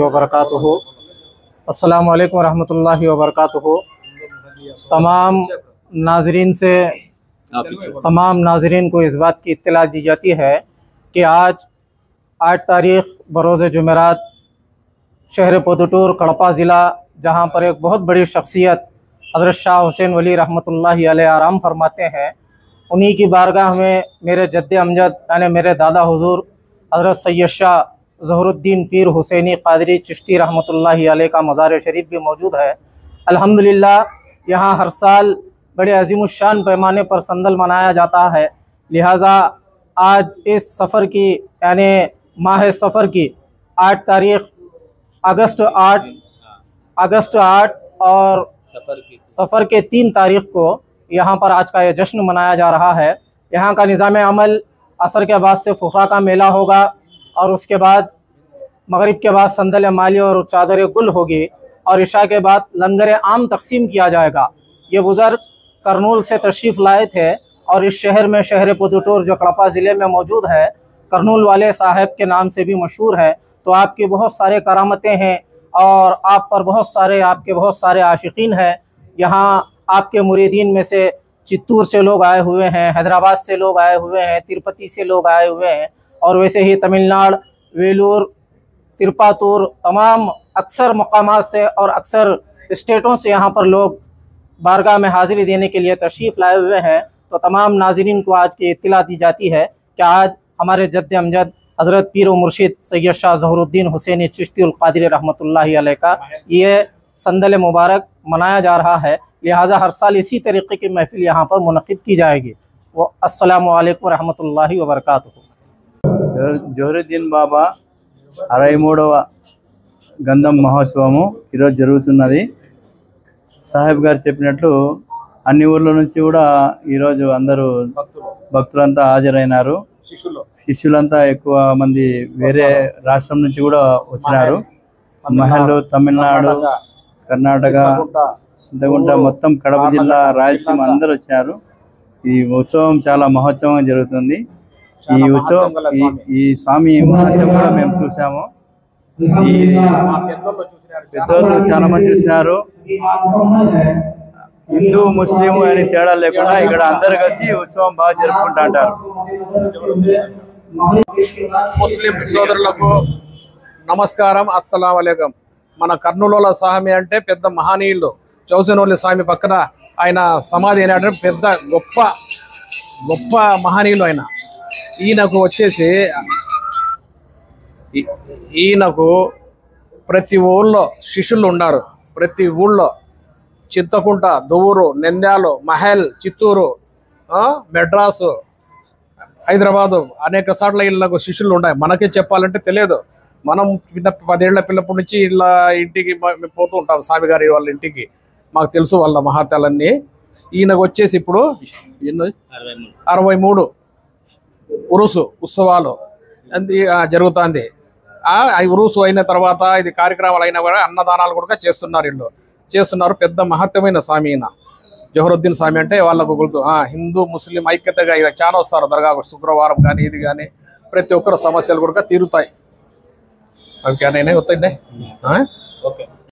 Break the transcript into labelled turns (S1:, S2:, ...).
S1: वबरकातुहू। अस्सलामु अलैकुम रहमतुल्लाहि वबरकातुहू। तमाम नाजरीन को इस बात की इत्तला दी जाती है कि आज 8 तारीख़ बरोज़ जुमेरात शहर पुदुटूर कड़पा ज़िला, जहाँ पर एक बहुत बड़ी शख्सियत हज़रत शाह हुसैन वली रहमतुल्लाहि अलैह आराम फरमाते हैं, उन्हीं की बारगाह में मेरे जद्द अमजद यानी मेरे दादा हुज़ूर हज़रत सैयद शाह ज़हरुद्दीन पीर हुसैनी क़ादरी चिश्ती रहमतुल्लाहि अलैह का मज़ार शरीफ भी मौजूद है। अल्हम्दुलिल्लाह यहाँ हर साल बड़े अज़ीमुश्शान पैमाने पर संदल मनाया जाता है। लिहाजा आज इस सफ़र की यानी माह सफ़र की 8 तारीख़ अगस्त 8 और सफ़र के 3 तारीख़ को यहाँ पर आज का यह जश्न मनाया जा रहा है। यहाँ का निज़ाम अमल असर के बाद से फुक़रा का मेला होगा और उसके बाद मगरिब के बाद संदल माली और चादर गुल होगी और इशा के बाद लंगर आम तकसीम किया जाएगा। ये बुज़ुर्ग करनूल से तशरीफ़ लाए थे और इस शहर में शहर पुदुटूर जो कड़पा ज़िले में मौजूद है, करनूल वाले साहब के नाम से भी मशहूर है। तो आपकी बहुत सारे करामतें हैं और आप पर आपके बहुत सारे आशिकीन हैं। यहाँ आपके मुरीदीन में से चित्तूर से लोग आए हुए हैं, हैदराबाद से लोग आए हुए हैं, तिरुपति से लोग आए हुए हैं और वैसे ही तमिलनाडु, वेलूर, तिरुपातूर, तमाम अक्सर मकामात से और अक्सर स्टेटों से यहाँ पर लोग बारगाह में हाज़िरी देने के लिए तशरीफ़ लाए हुए हैं। तो तमाम नाज़रीन को आज की इत्तला दी जाती है कि आज हमारे जद्द अमजद हज़रत पीर व मुर्शिद सैयद शाह ज़हरुद्दीन हुसैनी चिश्ती उल क़ादरी रहमतुल्लाहि अलैह का ये संदल मुबारक मनाया जा रहा है। लिहाजा हर साल इसी तरीक़े की महफ़िल यहाँ पर मुनक़िद की जाएगी। वो अस्सलामु अलैकुम रहमतुल्लाहि व बरकातुहू।
S2: జహరుద్దీన్ బాబా 63వ గంధం మహోత్సవము ఈరోజు జరుగుతున్నది. సాహెబ్ గారు చెప్పినట్లు అన్ని ఊర్ల నుంచి కూడా ఈరోజు అందరూ భక్తులంతా హాజరైనారు. శిష్యులంతా ఎక్కువ మంది వేరే రాష్ట్రం నుంచి కూడా వచ్చినారు. మహల్, తమిళనాడు, కర్ణాటక, చింతగుంట, మొత్తం కడప జిల్లా, రాయలసీమ అందరూ వచ్చినారు. ఈ ఉత్సవం చాలా మహోత్సవంగా జరుగుతుంది. ఈ ఉత్సవం ఈ స్వామి మహత్యం కూడా మేము చూసాము. ఈ పెద్దోళ్ళు చాలా మంది చూసినారు. హిందూ ముస్లిం అని తేడా లేకుండా ఇక్కడ అందరు కలిసి ఉత్సవం బాగా జరుపుకుంటా అంటారు.
S3: ముస్లిం సోదరులకు నమస్కారం, అస్సలాము అలైకుం. మన కర్నూలుల స్వామి అంటే పెద్ద మహనీయులు. చౌసనోళ్ళ స్వామి పక్కన ఆయన సమాధి అయిన పెద్ద గొప్ప మహనీయులు. ఈయనకు వచ్చేసి ఈయనకు ప్రతి ఊళ్ళో శిష్యులు ఉన్నారు. ప్రతి ఊళ్ళో చింతకుంట, దువ్వూరు, నంద్యాల, మహల్, చిత్తూరు, మెడ్రాసు, హైదరాబాదు అనేక సార్లు వీళ్ళకు శిష్యులు ఉన్నాయి. మనకే చెప్పాలంటే తెలియదు. మనం 10 ఏళ్ల పిల్లప్పటి నుంచి ఇలా ఇంటికి పోతూ ఉంటాం. స్వామి గారి వాళ్ళ ఇంటికి మాకు తెలుసు వాళ్ళ మహాత్యాలన్నీ. ఈయనకు వచ్చేసి ఇప్పుడు 63 ఉత్సవాలు జరుగుతుంది. ఉరుసు అయిన తర్వాత ఇది కార్యక్రమాలు అయినా కూడా అన్నదానాలు కూడా చేస్తున్నారు. పెద్ద మహత్యమైన స్వామి ఈయన జహరుద్దీన్ స్వామి అంటే వాళ్ళకు హిందూ ముస్లిం ఐక్యతగా ఇది చాలా వస్తారు దర్గాకు. శుక్రవారం కానీ ఇది కానీ ప్రతి ఒక్కరు సమస్యలు కూడా తీరుతాయి. అవి కానీ వస్తాయి.